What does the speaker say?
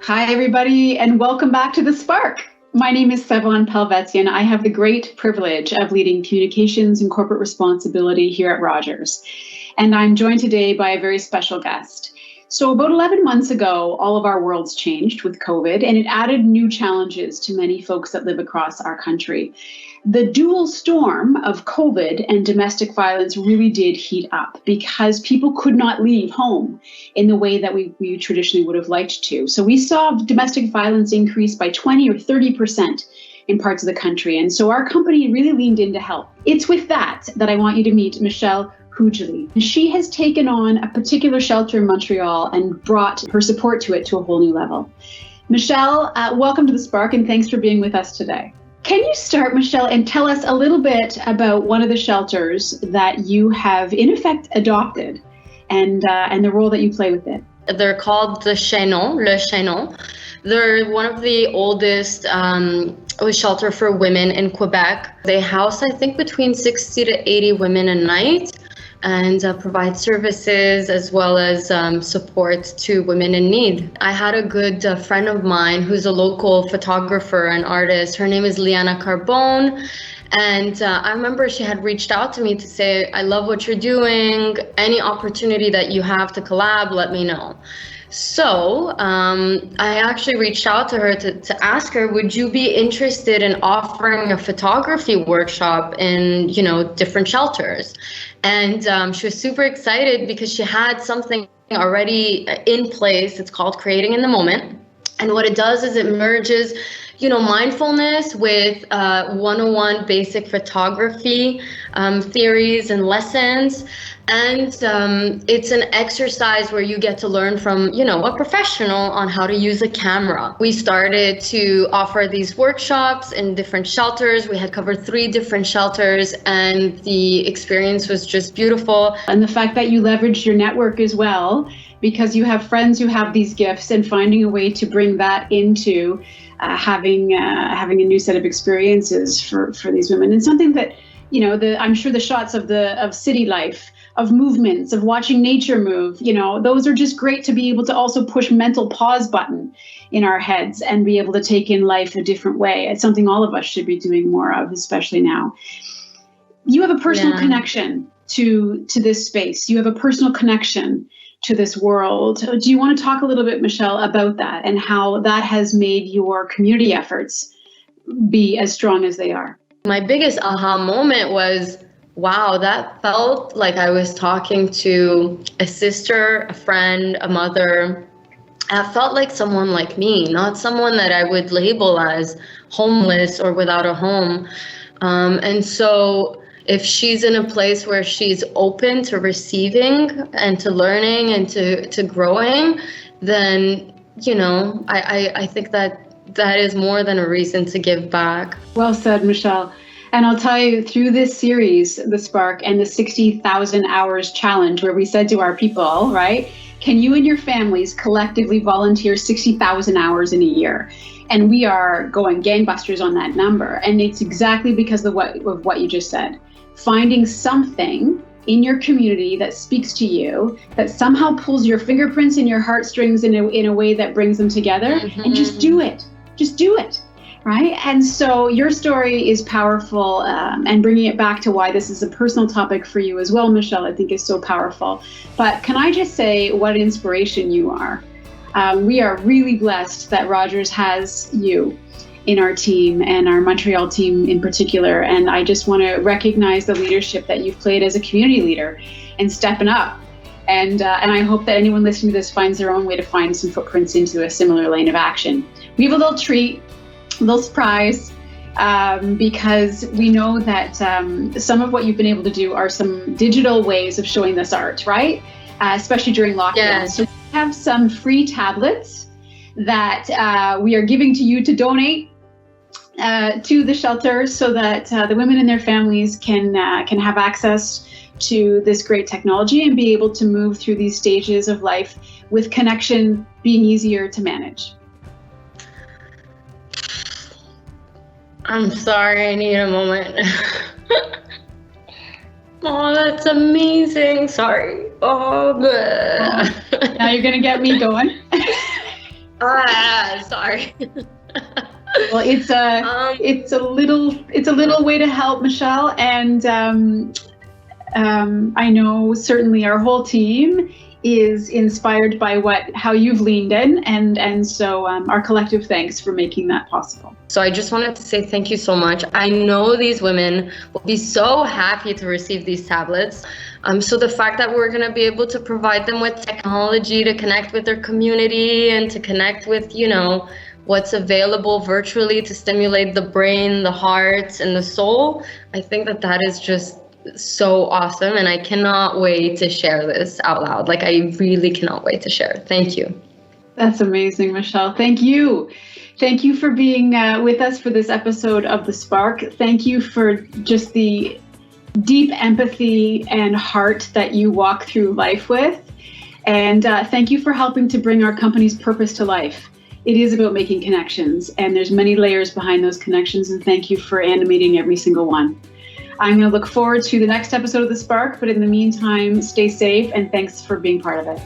Hi, everybody, and welcome back to The Spark. My name is Sevon Palvetzian. I have the great privilege of leading communications and corporate responsibility here at Rogers. And I'm joined today by a very special guest. So about 11 months ago, all of our worlds changed with COVID, and it added new challenges to many folks that live across our country. The dual storm of COVID and domestic violence really did heat up because people could not leave home in the way that we traditionally would have liked to. So we saw domestic violence increase by 20 or 30% in parts of the country. And so our company really leaned in to help. It's with that I want you to meet Michelle Hugely. She has taken on a particular shelter in Montreal and brought her support to it to a whole new level. Michelle, welcome to The Spark, and thanks for being with us today. Can you start, Michelle, and tell us a little bit about one of the shelters that you have, in effect, adopted and the role that you play with it? They're called the Chaînon, Le Chaînon. They're one of the oldest shelter for women in Quebec. They house, I think, between 60 to 80 women a night, and provide services as well as support to women in need. I had a good friend of mine who's a local photographer and artist. Her name is Liana Carbone. And I remember she had reached out to me to say, I love what you're doing. Any opportunity that you have to collab, let me know. So I actually reached out to her to ask her, would you be interested in offering a photography workshop in, different shelters? And she was super excited because she had something already in place. It's called Creating in the Moment. And what it does is it merges, mindfulness with 101 basic photography theories and lessons. And it's an exercise where you get to learn from, a professional on how to use a camera. We started to offer these workshops in different shelters. We had covered 3 different shelters, and the experience was just beautiful. And the fact that you leveraged your network as well, because you have friends who have these gifts, and finding a way to bring that into having a new set of experiences for these women, and something that I'm sure the shots of city life, of movements, of watching nature move, those are just great to be able to also push mental pause button in our heads and be able to take in life a different way. It's something all of us should be doing more of, especially now. You have a personal connection to this space. You have a personal connection to this world. Do you want to talk a little bit, Michelle, about that and how that has made your community efforts be as strong as they are? My biggest aha moment was, wow, that felt like I was talking to a sister, a friend, a mother. I felt like someone like me, not someone that I would label as homeless or without a home. And so if she's in a place where she's open to receiving and to learning and to growing, then, I think that is more than a reason to give back. Well said, Michelle. And I'll tell you, through this series, The Spark, and the 60,000 hours challenge, where we said to our people, right, can you and your families collectively volunteer 60,000 hours in a year? And we are going gangbusters on that number. And it's exactly because of what you just said. Finding something in your community that speaks to you, that somehow pulls your fingerprints and your heartstrings in a way that brings them together, and just do it. Just do it. Right. And so your story is powerful, and bringing it back to why this is a personal topic for you as well, Michelle, I think is so powerful. But can I just say what an inspiration you are? We are really blessed that Rogers has you in our team, and our Montreal team in particular. And I just want to recognize the leadership that you've played as a community leader and stepping up. And I hope that anyone listening to this finds their own way to find some footprints into a similar lane of action. We have a little treat. Little surprise, because we know that some of what you've been able to do are some digital ways of showing this art, right? Especially during lockdown. Yes. So we have some free tablets that we are giving to you to donate to the shelter, so that the women and their families can have access to this great technology and be able to move through these stages of life with connection being easier to manage. I'm sorry, I need a moment. Oh, that's amazing. Sorry. Oh, now you're going to get me going. Sorry. Well, it's a little way to help, Michelle, and I know certainly our whole team is inspired by how you've leaned in, and so our collective thanks for making that possible. So I just wanted to say thank you so much. I know these women will be so happy to receive these tablets. So the fact that we're going to be able to provide them with technology to connect with their community and to connect with, what's available virtually to stimulate the brain, the heart, and the soul, I think that is just so awesome, and I cannot wait to share this out loud. Like, I really cannot wait to share. Thank you. That's amazing, Michelle. Thank you. Thank you for being with us for this episode of The Spark. Thank you for just the deep empathy and heart that you walk through life with. And thank you for helping to bring our company's purpose to life. It is about making connections, and there's many layers behind those connections, and thank you for animating every single one. I'm going to look forward to the next episode of The Spark, but in the meantime, stay safe, and thanks for being part of it.